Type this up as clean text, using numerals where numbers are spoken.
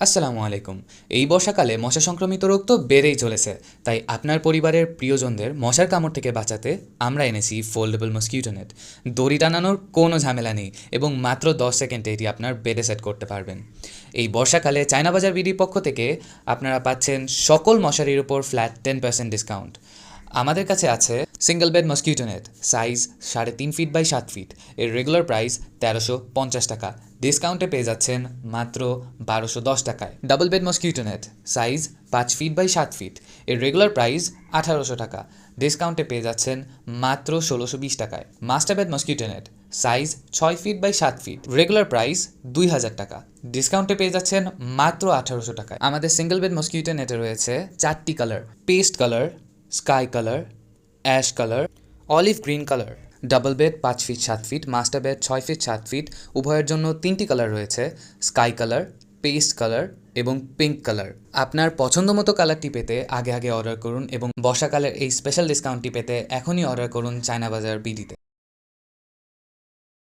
আসসালামু আলাইকুম। এই বর্ষাকালে মশা সংক্রমিত রোগ তো বেড়েই চলেছে, তাই আপনার পরিবারের প্রিয়জনদের মশার কামড় থেকে বাঁচাতে আমরা এনেছি ফোল্ডেবল মসকিউটো নেট। দড়ি টানানোর কোনো ঝামেলা নেই এবং মাত্র 10 সেকেন্ডে এটি আপনার বেডে সেট করতে পারবেন। এই বর্ষাকালে চায়না বাজার বিডির পক্ষ থেকে আপনারা পাচ্ছেন সকল মশারির উপর ফ্ল্যাট 10% ডিসকাউন্ট। আমাদের কাছে আছে single bed mosquito net, size 3.5 feet by 7 feet. এর রেগুলার প্রাইস 1350 টাকা, ডিসকাউন্টে পেয়ে যাচ্ছেন মাত্র 1210 টাকায়। Double bed mosquito net, size 5 feet by 7 feet. এর রেগুলার প্রাইস 1800 টাকা, ডিসকাউন্টে পেয়ে যাচ্ছেন মাত্র 1620 টাকায়। Master bed mosquito net, size 6 feet by 7 feet, regular price 2000 টাকা, ডিসকাউন্টে পেয়ে যাচ্ছেন মাত্র 1800 টাকায়। আমাদের সিঙ্গেল বেড মসকিউটো নেটে রয়েছে 4টি colour: paste colour, sky colour, ash colour, olive green colour. Double bed 5 feet 7 feet, master bed 6 feet 7 feet. উভয়ের জন্য 3টি কালার রয়েছে: স্কাই কালার, পেস্ট কালার এবং পিঙ্ক কালার। আপনার পছন্দ মতো কালারটি পেতে আগে অর্ডার করুন এবং বর্ষাকালের এই স্পেশাল ডিসকাউন্টটি পেতে এখনই অর্ডার করুন চায়না বাজার বিডিতে।